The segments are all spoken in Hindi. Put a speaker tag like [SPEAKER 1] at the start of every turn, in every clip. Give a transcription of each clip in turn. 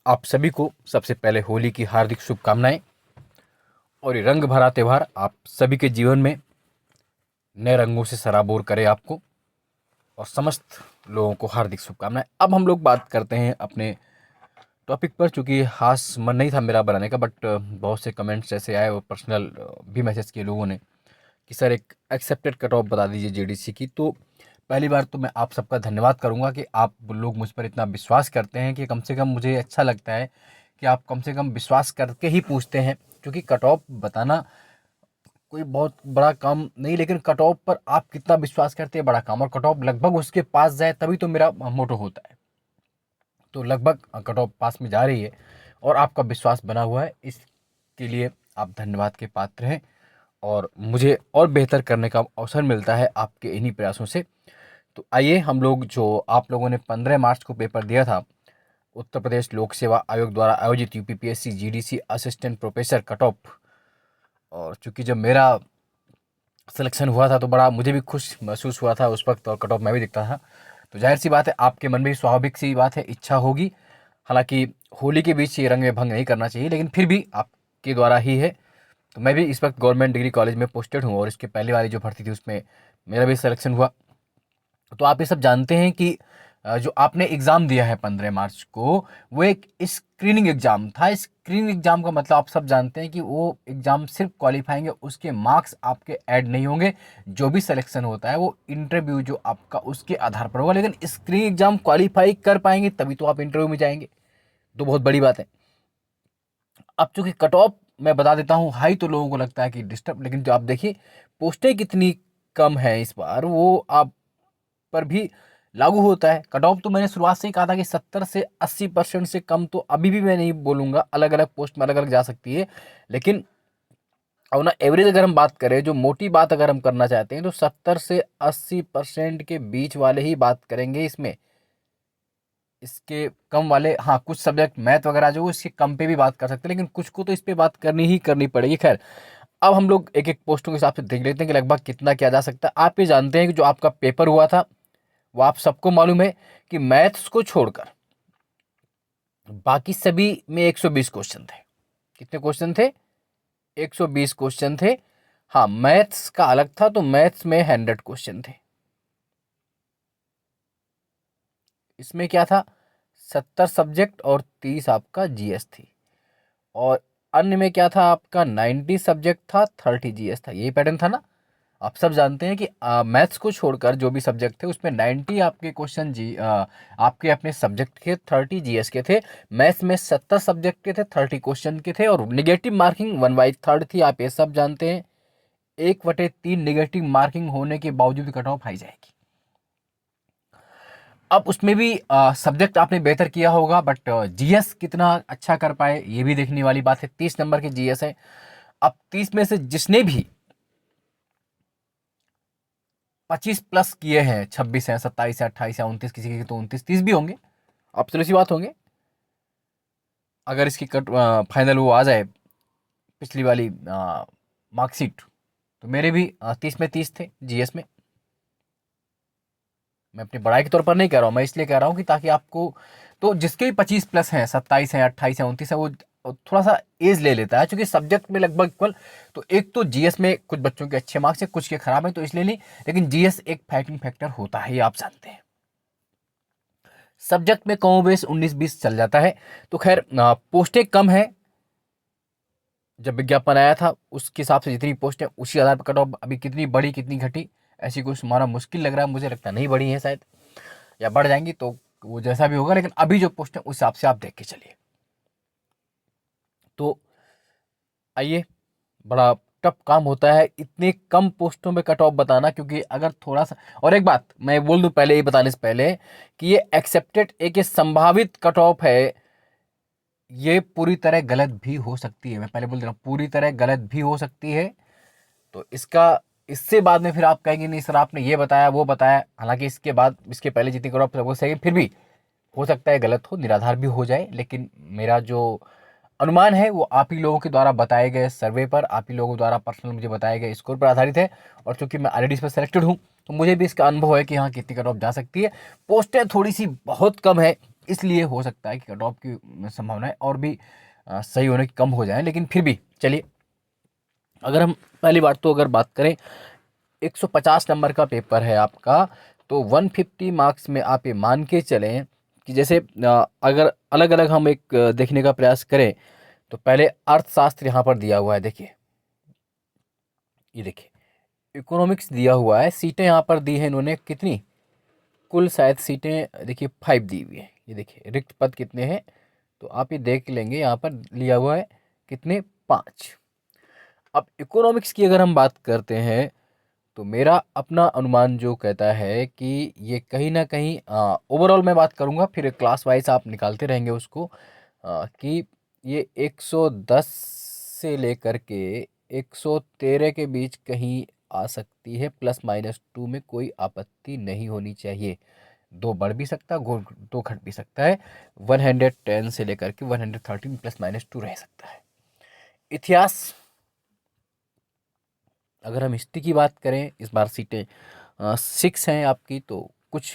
[SPEAKER 1] आप सभी को सबसे पहले होली की हार्दिक शुभकामनाएं। और ये रंग भरा त्यौहार आप सभी के जीवन में नए रंगों से सराबोर करे आपको, और समस्त लोगों को हार्दिक शुभकामनाएं। अब हम लोग बात करते हैं अपने टॉपिक पर। चूँकि खास मन नहीं था मेरा बनाने का, बट बहुत से कमेंट्स ऐसे आए और पर्सनल भी मैसेज किए लोगों ने कि सर एक एक्सेप्टेड कट ऑफ बता दीजिए जेडीसी की। तो पहली बार तो मैं आप सबका धन्यवाद करूंगा कि आप लोग मुझ पर इतना विश्वास करते हैं कि कम से कम मुझे अच्छा लगता है कि आप कम से कम विश्वास करके ही पूछते हैं। क्योंकि कट ऑफ बताना कोई बहुत बड़ा काम नहीं, लेकिन कट ऑफ पर आप कितना विश्वास करते हैं बड़ा काम, और कट ऑफ लगभग उसके पास जाए तभी तो मेरा मोटो होता है। तो लगभग कट ऑफ पास में जा रही है और आपका विश्वास बना हुआ है, इसके लिए आप धन्यवाद के पात्र हैं। और मुझे और बेहतर करने का अवसर मिलता है आपके इन्हीं प्रयासों से। तो आइए हम लोग, जो आप लोगों ने 15 मार्च को पेपर दिया था, उत्तर प्रदेश लोक सेवा आयोग द्वारा आयोजित UPPSC GDC assistant professor cut off. और चूंकि जब मेरा सिलेक्शन हुआ था तो बड़ा मुझे भी खुश महसूस हुआ था उस वक्त, और कट ऑफ मैं भी दिखता था। तो जाहिर सी बात है आपके मन में भी स्वाभाविक सी बात है, इच्छा होगी। हालांकि होली के बीच ये रंग में भंग नहीं करना चाहिए, लेकिन फिर भी आपके द्वारा ही है। तो मैं भी इस वक्त गवर्नमेंट डिग्री कॉलेज में पोस्टेड हूँ, और इसके पहले वाली जो भर्ती थी उसमें मेरा भी सिलेक्शन हुआ। तो आप ये सब जानते हैं कि जो आपने एग्ज़ाम दिया है 15 मार्च को, वो एक स्क्रीनिंग एग्ज़ाम था। स्क्रीनिंग एग्ज़ाम का मतलब आप सब जानते हैं कि वो एग्ज़ाम सिर्फ क्वालिफाइंग है, उसके मार्क्स आपके ऐड नहीं होंगे। जो भी सिलेक्शन होता है वो इंटरव्यू जो आपका उसके आधार पर होगा, लेकिन स्क्रीनिंग एग्ज़ाम क्वालिफाई कर पाएंगे तभी तो आप इंटरव्यू में जाएंगे। तो बहुत बड़ी बात है। अब चूंकि कट ऑफ मैं बता देता हूँ हाई, तो लोगों को लगता है कि डिस्टर्ब, लेकिन जो आप देखिए पोस्टें कितनी कम है इस बार, वो आप पर भी लागू होता है। कट ऑफ तो मैंने शुरुआत से ही कहा था कि 70 से 80% से कम तो अभी भी मैं नहीं बोलूँगा, अलग अलग पोस्ट में अलग अलग जा सकती है। लेकिन और ना एवरेज अगर हम बात करें, जो मोटी बात अगर हम करना चाहते हैं, तो 70 से 80% के बीच वाले ही बात करेंगे इसमें। इसके कम वाले, हाँ कुछ सब्जेक्ट मैथ वगैरह जो इसके कम पे भी बात कर सकते हैं, लेकिन कुछ को तो इस पे बात करनी ही करनी पड़ेगी। खैर, अब हम लोग एक एक पोस्टों के हिसाब से देख लेते हैं कि लगभग कितना क्या जा सकता है। आप ये जानते हैं कि जो आपका पेपर हुआ था वो आप सबको मालूम है कि मैथ्स को छोड़कर बाकी सभी में 120 क्वेश्चन थे। कितने क्वेश्चन थे? 120 क्वेश्चन थे। हाँ, मैथ्स का अलग था, तो मैथ्स में 100 क्वेश्चन थे। इसमें क्या था? 70 सब्जेक्ट और 30 आपका जीएस थी। और अन्य में क्या था आपका? 90 सब्जेक्ट था, 30 जीएस था। यही पैटर्न था ना? आप सब जानते हैं कि मैथ्स को छोड़कर जो भी सब्जेक्ट थे उसमें 90 आपके क्वेश्चन आपके अपने सब्जेक्ट के, 30 जीएस के थे। मैथ्स में 70 सब्जेक्ट के थे, 30 क्वेश्चन के थे, और निगेटिव मार्किंग 1/3 थी। आप ये सब जानते हैं। 1/3 निगेटिव मार्किंग होने के बावजूद कट ऑफ आई जाएगी। अब उसमें भी सब्जेक्ट आपने बेहतर किया होगा, बट जीएस कितना अच्छा कर पाए ये भी देखने वाली बात है। 30 नंबर के जीएस है। अब 30 में से जिसने भी 25 प्लस किए हैं, 26 है, 27 है, 28 है, 29, किसी के तो 29 30 भी होंगे। अब तो ऐसी बात होंगे अगर इसकी कट फाइनल वो आ जाए, पिछली वाली मार्कशीट, तो मेरे भी 30 में 30 थे जीएस में। मैं अपनी बड़ाई के तौर पर नहीं कह रहा हूँ, मैं इसलिए कह रहा हूँ कि ताकि आपको, तो जिसके भी 25 प्लस हैं, 27 हैं, 28 हैं, 29 है, वो थोड़ा सा एज ले लेता है, क्योंकि सब्जेक्ट में लगभग इक्वल। तो एक तो जीएस में कुछ बच्चों के अच्छे मार्क्स हैं, कुछ के खराब हैं, तो इसलिए नहीं, लेकिन जीएस एक फाइटिंग फैक्टर होता है, ये आप जानते हैं। सब्जेक्ट में कमोबेश 19-20 चल जाता है। तो खैर, पोस्टें कम है। जब विज्ञापन आया था उसके हिसाब से जितनी पोस्टें, उसी आधार पर कट ऑफ अभी कितनी बढ़ी कितनी घटी, ऐसी कुछ हमारा मुश्किल लग रहा है। मुझे लगता है नहीं बढ़ी है शायद, या बढ़ जाएंगी, तो वो जैसा भी होगा। लेकिन अभी जो पोस्ट है उस हिसाब से आप देख के चलिए। तो आइए, बड़ा टफ काम होता है इतने कम पोस्टों में कट ऑफ बताना, क्योंकि अगर थोड़ा सा, और एक बात मैं बोल दूं पहले ही बताने से पहले, कि ये एक्सेप्टेड एक ये संभावित कट ऑफ है, ये पूरी तरह गलत भी हो सकती है। मैं पहले बोल दे रहा हूँ, पूरी तरह गलत भी हो सकती है। तो इसका, इससे बाद में फिर आप कहेंगे नहीं सर आपने ये बताया वो बताया। हालांकि इसके बाद, इसके पहले जितनी कट ऑफ वो सही, फिर भी हो सकता है गलत हो, निराधार भी हो जाए। लेकिन मेरा जो अनुमान है वो आप ही लोगों के द्वारा बताए गए सर्वे पर, आप ही लोगों द्वारा पर्सनल मुझे बताए गए स्कोर पर आधारित है। और चूंकि मैं ऑलरेडी इस पर सेलेक्टेड हूँ, तो मुझे भी इसका अनुभव है कि हाँ कितनी कट ऑफ जा सकती है। पोस्टें थोड़ी सी बहुत कम है, इसलिए हो सकता है कि कट ऑफ की संभावनाएं और भी सही होने की कम हो जाए, लेकिन फिर भी चलिए, अगर हम पहली बात तो अगर बात करें 150 नंबर का पेपर है आपका, तो 150 मार्क्स में आप ये मान के चलें कि जैसे अगर अलग अलग हम एक देखने का प्रयास करें, तो पहले अर्थशास्त्र यहाँ पर दिया हुआ है, देखिए ये देखिए, इकोनॉमिक्स दिया हुआ है, सीटें यहाँ पर दी हैं इन्होंने कितनी, कुल शायद सीटें देखिए 5 दी हुई है, ये देखिए रिक्त पद कितने हैं, तो आप ये देख लेंगे यहाँ पर लिया हुआ है कितने, 5। अब इकोनॉमिक्स की अगर हम बात करते हैं, तो मेरा अपना अनुमान जो कहता है कि ये कहीं ना कहीं ओवरऑल मैं बात करूँगा, फिर क्लास वाइज आप निकालते रहेंगे उसको, कि ये 110 से लेकर के 113 के बीच कहीं आ सकती है, +-2 में कोई आपत्ति नहीं होनी चाहिए। दो बढ़ भी सकता है, दो घट भी सकता है, 110 से लेकर के 113 +-2 रह सकता है। इतिहास, अगर हम हिस्ट्री की बात करें, इस बार सीटें 6 हैं आपकी, तो कुछ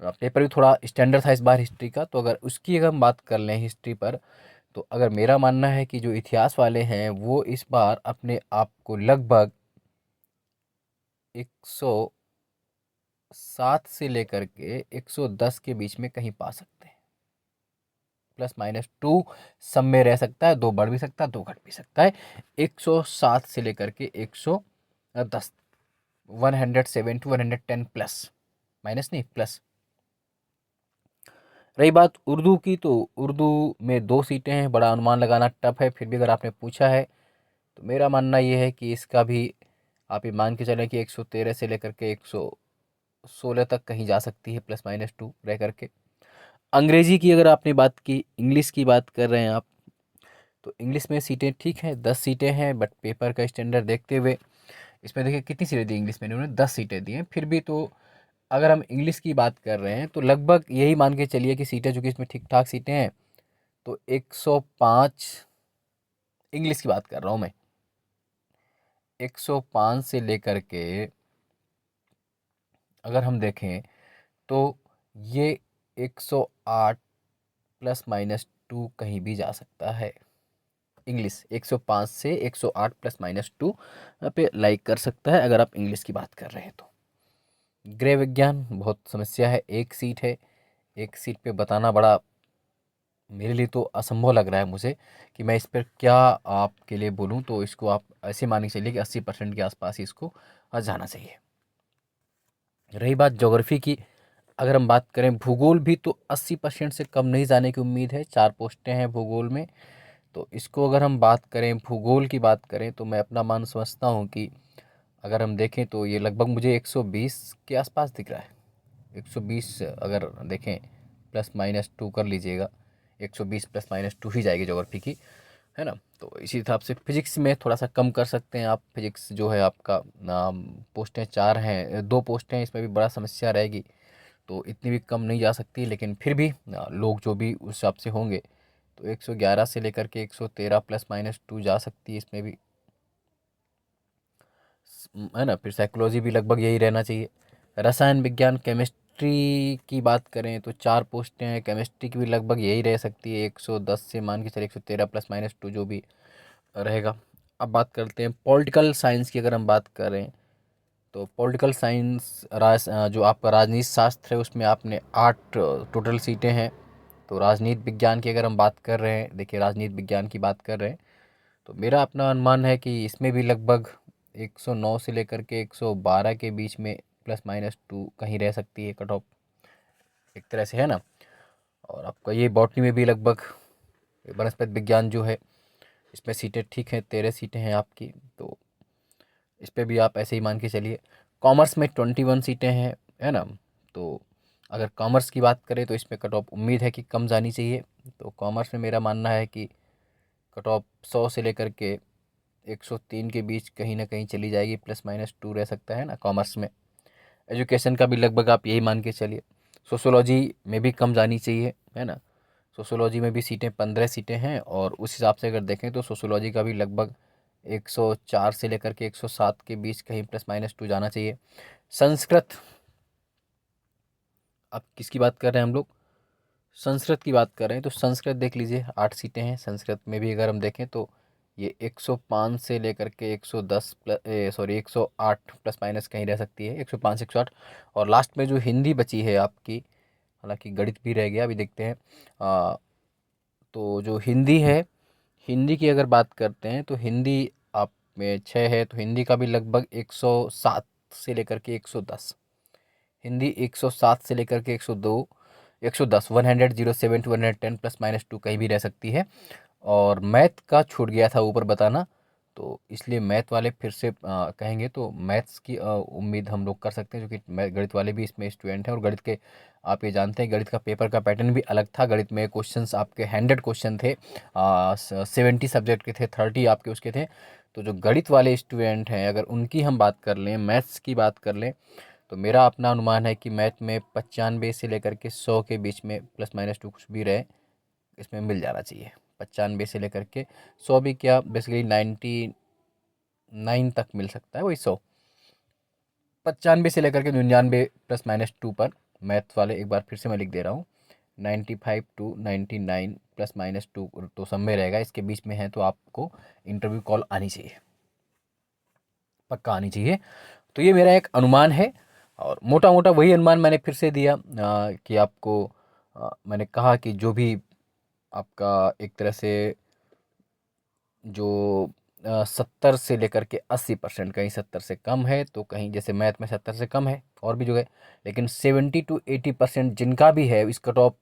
[SPEAKER 1] पेपर भी थोड़ा स्टैंडर्ड था इस बार हिस्ट्री का, तो अगर हम बात कर लें हिस्ट्री पर, तो अगर मेरा मानना है कि जो इतिहास वाले हैं वो इस बार अपने आप को लगभग 107 से लेकर के 110 के बीच में कहीं पा सकते हैं, +-2 सब में रह सकता है, दो बढ़ भी सकता है, दो घट भी सकता है। 107 से लेकर के 110, 107 टू 110 प्लस, माइनस नहीं प्लस। रही बात उर्दू की, तो उर्दू में 2 सीटें हैं, बड़ा अनुमान लगाना टफ है, फिर भी अगर आपने पूछा है तो मेरा मानना ये है कि इसका भी आप ये मान के चलें कि 113 से लेकर के 116 तक कहीं जा सकती है, +-2 रह करके। अंग्रेजी की अगर आपने बात की, इंग्लिश की बात कर रहे हैं आप, तो इंग्लिश में सीटें ठीक हैं, 10 सीटें हैं, बट पेपर का स्टैंडर्ड देखते हुए इसमें देखिए कितनी सीटें दी इंग्लिश में, इन्होंने 10 सीटें दी हैं, फिर भी तो अगर हम इंग्लिश की बात कर रहे हैं तो लगभग यही मान के चलिए कि सीटें चूँकि इसमें ठीक ठाक सीटें हैं, तो 105, इंग्लिश की बात कर रहा हूँ मैं, 105 से लेकर के अगर हम देखें तो ये 108 +-2 कहीं भी जा सकता है। इंग्लिश 105 से 108 +-2 पे लाइक कर सकता है अगर आप इंग्लिश की बात कर रहे हैं तो। गृह विज्ञान बहुत समस्या है, एक सीट है, एक सीट पे बताना बड़ा मेरे लिए तो असंभव लग रहा है मुझे कि मैं इस पर क्या आपके लिए बोलूँ, तो इसको आप ऐसे मान के चलिए कि 80% के आसपास ही इसको जाना चाहिए। रही बात ज्योग्राफी की, अगर हम बात करें भूगोल भी, तो 80% से कम नहीं जाने की उम्मीद है, 4 पोस्टें हैं भूगोल में, तो इसको अगर हम बात करें, भूगोल की बात करें, तो मैं अपना मान समझता हूँ कि अगर हम देखें तो ये लगभग मुझे 120 के आसपास दिख रहा है, 120 अगर देखें, +-2 कर लीजिएगा, 120 +-2 ही जाएगी ज्योग्राफी की, है ना। तो इसी हिसाब से फिजिक्स में थोड़ा सा कम कर सकते हैं आप, फिजिक्स जो है आपका पोस्टें 4 हैं, 2 पोस्टें हैं, इसमें भी बड़ा समस्या रहेगी, तो इतनी भी कम नहीं जा सकती, लेकिन फिर भी लोग जो भी उस हिसाब से होंगे, तो 111 से लेकर के 113 +-2 जा सकती है इसमें भी, है ना। फिर साइकोलॉजी भी लगभग यही रहना चाहिए। रसायन विज्ञान, केमिस्ट्री की बात करें तो 4 पोस्टें हैं, केमिस्ट्री की भी लगभग यही रह सकती है, 110 से मान के चलिए 113 +-2 जो भी रहेगा। अब बात करते हैं पॉलिटिकल साइंस की, अगर हम बात करें तो पॉलिटिकल साइंस जो आपका राजनीति शास्त्र है, उसमें आपने 8 टोटल सीटें हैं। तो राजनीति विज्ञान की अगर हम बात कर रहे हैं, देखिए राजनीति विज्ञान की बात कर रहे हैं, तो मेरा अपना अनुमान है कि इसमें भी लगभग 109 से लेकर के 112 के बीच में, +-2 कहीं रह सकती है कट ऑफ, एक तरह से, है ना। और आपका ये बॉटनी में भी लगभग, वनस्पति विज्ञान जो है इसमें सीटें ठीक हैं, 13 सीटें हैं आपकी, तो इस पे भी आप ऐसे ही मान के चलिए। कॉमर्स में 21 सीटें हैं, है ना। तो अगर कॉमर्स की बात करें तो इसमें कट ऑफ उम्मीद है कि कम जानी चाहिए, तो कॉमर्स में मेरा मानना है कि कट ऑफ 100 से लेकर के 103 के बीच कहीं ना कहीं चली जाएगी, +-2 रह सकता है ना कॉमर्स में। एजुकेशन का भी लगभग आप यही मान के चलिए। सोशोलॉजी में भी कम जानी चाहिए, है ना। सोशोलॉजी में भी सीटें 15 सीटें हैं, और उस हिसाब से अगर देखें तो सोशोलॉजी का भी लगभग 104 से लेकर के 107 के बीच कहीं +-2 जाना चाहिए। संस्कृत, अब किसकी बात कर रहे हैं हम लोग, संस्कृत की बात कर रहे हैं तो संस्कृत देख लीजिए, 8 सीटें हैं। संस्कृत में भी अगर हम देखें तो ये 105 से लेकर के 110 प्लस, सॉरी 108 प्लस माइनस कहीं रह सकती है, 105 से 108। और लास्ट में जो हिंदी बची है आपकी, हालांकि गणित भी रह गया, अभी देखते हैं। तो जो हिंदी है, हिंदी की अगर बात करते हैं तो हिंदी आप में 6 है, तो हिंदी का भी लगभग 107 से लेकर के 110। हिंदी 107 से लेकर के 102, 110, 100, 07 टू 110 प्लस माइनस 2 कहीं भी रह सकती है। और मैथ का छूट गया था ऊपर बताना, तो इसलिए मैथ वाले फिर से कहेंगे तो मैथ्स की उम्मीद हम लोग कर सकते हैं, जो कि गणित वाले भी इसमें स्टूडेंट हैं। और गणित के आप ये जानते हैं, गणित का पेपर का पैटर्न भी अलग था। गणित में क्वेश्चंस आपके 100 क्वेश्चन थे, 70 सब्जेक्ट के थे, 30 आपके उसके थे। तो जो गणित वाले स्टूडेंट हैं, अगर उनकी हम बात कर लें, मैथ्स की बात कर लें, तो मेरा अपना अनुमान है कि मैथ में 95 से लेकर के 100 के बीच में प्लस माइनस 2 कुछ भी रहे, इसमें मिल जाना चाहिए। 95 से लेकर के 100 भी क्या, बेसिकली 99 तक मिल सकता है, वही 100। 95 से लेकर के 99 प्लस माइनस 2 पर मैथ वाले, एक बार फिर से मैं लिख दे रहा हूँ, 95 टू 99 प्लस माइनस 2 तो सब में रहेगा। इसके बीच में है तो आपको इंटरव्यू कॉल आनी चाहिए, पक्का आनी चाहिए। तो ये मेरा एक अनुमान है, और मोटा मोटा वही अनुमान मैंने फिर से दिया कि आपको मैंने कहा कि जो भी आपका एक तरह से जो 70 से लेकर के 80%, कहीं 70 से कम है तो कहीं, जैसे मैथ में 70 से कम है और भी जो है, लेकिन 70 टू 80% जिनका भी है इस कट ऑफ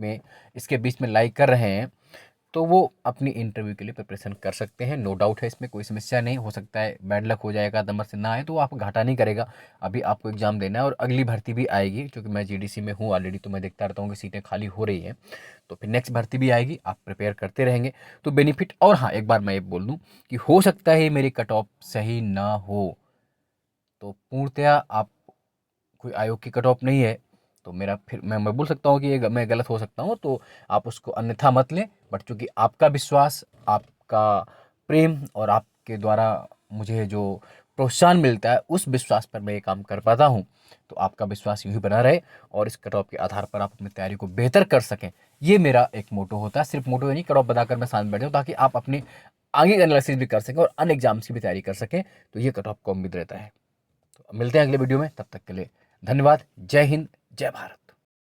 [SPEAKER 1] में, इसके बीच में लाइक कर रहे हैं, तो वो अपनी इंटरव्यू के लिए प्रिपरेशन कर सकते हैं। नो डाउट है, इसमें कोई समस्या नहीं। हो सकता है बैड लक हो जाएगा, नंबर से ना आए तो आपको घाटा नहीं करेगा। अभी आपको एग्ज़ाम देना है और अगली भर्ती भी आएगी, क्योंकि मैं जीडीसी में हूँ ऑलरेडी, तो मैं देखता रहता हूँ कि सीटें खाली हो रही हैं। तो फिर नेक्स्ट भर्ती भी आएगी, आप प्रिपेयर करते रहेंगे तो बेनिफिट। और हाँ, एक बार मैं ये बोल दूँ कि हो सकता है मेरी कट ऑफ सही ना हो, तो पूर्णतया आप, कोई आयोग की कट ऑफ नहीं है, तो मेरा फिर मैं बोल सकता हूँ कि ये मैं गलत हो सकता हूँ, तो आप उसको अन्यथा मत लें। बट चूंकि आपका विश्वास, आपका प्रेम और आपके द्वारा मुझे जो प्रोत्साहन मिलता है, उस विश्वास पर मैं ये काम कर पाता हूँ, तो आपका विश्वास यूँ ही बना रहे और इस कट ऑफ के आधार पर आप अपनी तैयारी को बेहतर कर सकें। ये मेरा एक मोटो होता है। सिर्फ मोटो नहीं, कट ऑफ बताकर मैं शांत बैठ जाऊँ, ताकि आप अपने आगे का एनालिसिस भी कर सकें और अन्य एग्जाम्स की भी तैयारी कर सकें। तो ये कट ऑफ को उम्मीद रहता है। तो मिलते हैं अगले वीडियो में, तब तक के लिए धन्यवाद। जय हिंद, जय भारत।